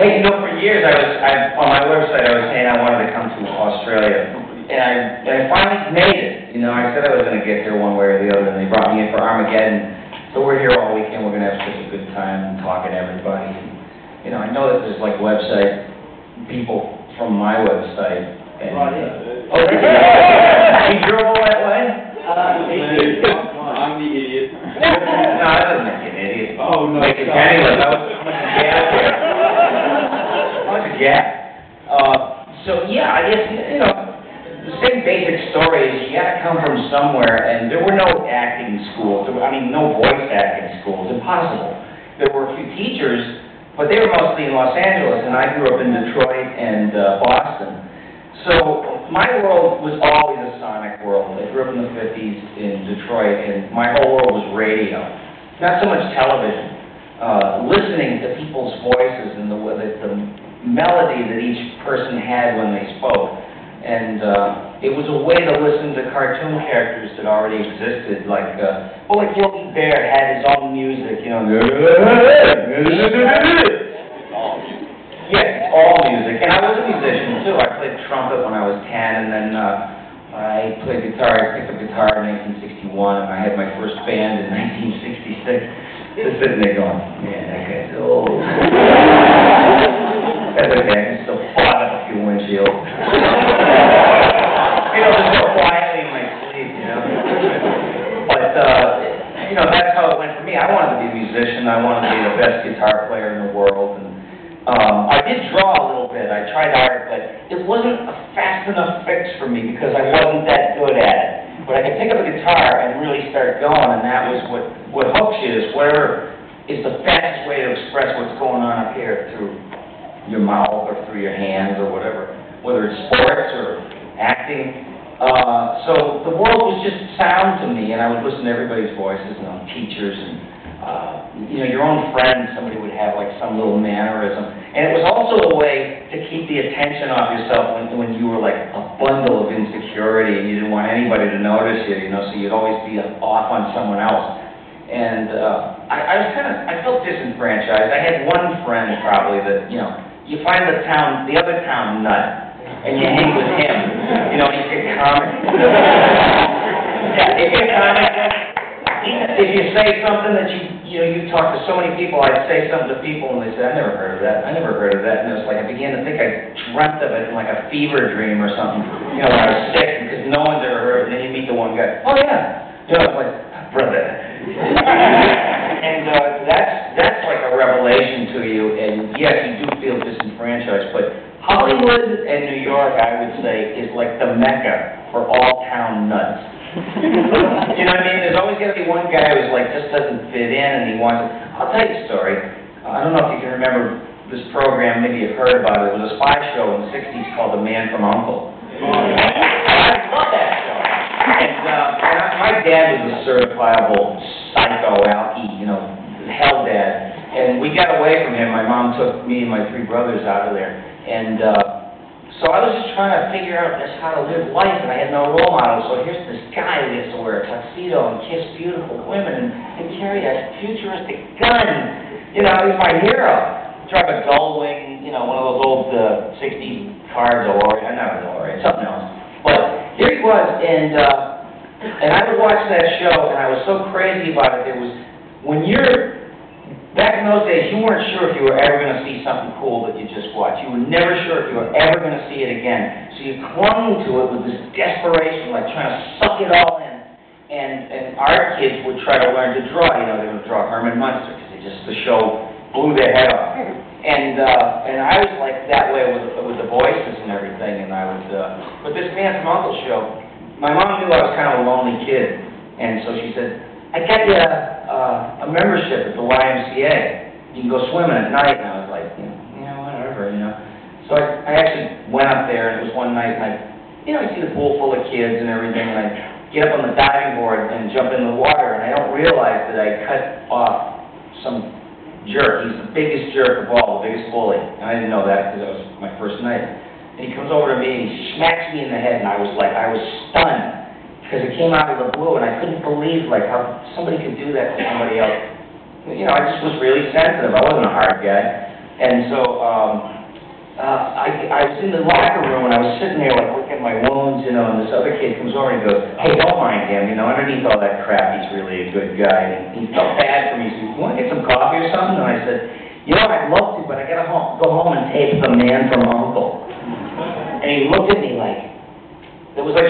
Hey, you know, for years on my website I was saying I wanted to come to Australia, and I finally made it. You know, I said I was going to get here one way or the other, and they brought me in for Armageddon. So we're here all weekend. We're going to have such a good time talking to everybody. And, you know, I know that there's like website people from my website. And, oh, he drove that way? I'm the idiot. No, that doesn't make you an idiot. Oh, no. Make it penniless. How much a gap here? How much a gap? So, yeah, I guess, you know, the same basic story is you got to come from somewhere, and there were no acting schools. No voice acting schools. Impossible. There were a few teachers, but they were mostly in Los Angeles, and I grew up in Detroit and Boston. So my world was always a sonic world. I grew up in the 50s in Detroit, and my whole world was radio. Not so much television. Listening to people's voices and the melody that each person had when they spoke. And it was a way to listen to cartoon characters that already existed, like Yogi Bear had his own music, you know. Yes, all music. And I was a musician, too. I played trumpet when I was 10, and then I played guitar. I picked up guitar in 1961, and I had my first band in 1966. Just sitting there going, man, that guy's old. That's okay, I can still fog up a few windshields. You know, just so quietly in my sleep, you know. But, you know, that's how it went for me. I wanted to be a musician. I wanted to be the best guitar player in the world. And I did draw a little bit. I tried art, but it wasn't a fast enough fix for me because I wasn't that good at it. But I could pick up a guitar and really start going, and that was what hooks you, is whatever is the fastest way to express what's going on up here through your mouth or through your hands or whatever, whether it's sports or acting. So the world was just sound to me, and I would listen to everybody's voices, you know, teachers and you know, your own friends. Somebody would have like some little mannerism, and it was also a way to keep the attention off yourself when you were like a bundle of insecurity and you didn't want anybody to notice you, you know, so you'd always be off on someone else. And I felt disenfranchised. I had one friend probably that, you know, you find the other town nut, and you hang with him. You know, he's a comic. Yeah, if you're a comic, if you say something that you talk to so many people, I'd say something to people, and they say, I never heard of that. I never heard of that. And it was like I began to think I dreamt of it in like a fever dream or something. You know, when I was sick, because no one's ever heard of it. And then you meet the one guy. Oh yeah. You know, it's like, brother. And that's like a revelation to you, and yes, you do feel disenfranchised, but Hollywood and New York, I would say, is like the mecca for all town nuts. You know what I mean? There's always going to be one guy who's like, just doesn't fit in, and he wants it. I'll tell you a story. I don't know if you can remember this program, maybe you've heard about it. It was a spy show in the 60s called The Man from U.N.C.L.E. I love that show. And my dad was a certifiable psycho alkie, you know, hell dad. And we got away from him. My mom took me and my three brothers out of there. And so I was just trying to figure out just how to live life, and I had no role model. So here's this guy who gets to wear a tuxedo and kiss beautiful women and carry a futuristic gun. You know, he's my hero. Drive a Gullwing, you know, one of those old 60s cars, not a DeLorean, something else. But here he was, and I would watch that show, and I was so crazy about it. It was, when you're, back in those days, you weren't sure if you were ever going to see something cool that you just watched. You were never sure if you were ever going to see it again. So you clung to it with this desperation, like trying to suck it all in. And our kids would try to learn to draw. You know, they would draw Herman Munster, because the show blew their head off. And I was like that way with the voices and everything. And I would, but this Man from U.N.C.L.E. show, my mom knew I was kind of a lonely kid, and so she said, I got you a membership at the YMCA. You can go swimming at night. And I was like, whatever, you know. So I actually went up there, and it was one night, and I see the pool full of kids and everything, and I get up on the diving board and jump in the water, and I don't realize that I cut off some jerk. He's the biggest jerk of all, the biggest bully. And I didn't know that because that was my first night. And he comes over to me and he smacks me in the head, and I was stunned because it came out of the blue, and I couldn't believe like how somebody could do that to somebody else. You know, I just was really sensitive. I wasn't a hard guy. And so, I was in the locker room, and I was sitting there, like, looking at my wounds, you know, and this other kid comes over and he goes, hey, don't mind him, you know, underneath all that crap, he's really a good guy. And he felt bad for me. He said, you want to get some coffee or something? And I said, you know, I'd love to, but I got to go home and tape The Man from U.N.C.L.E. And he looked at me like, it was like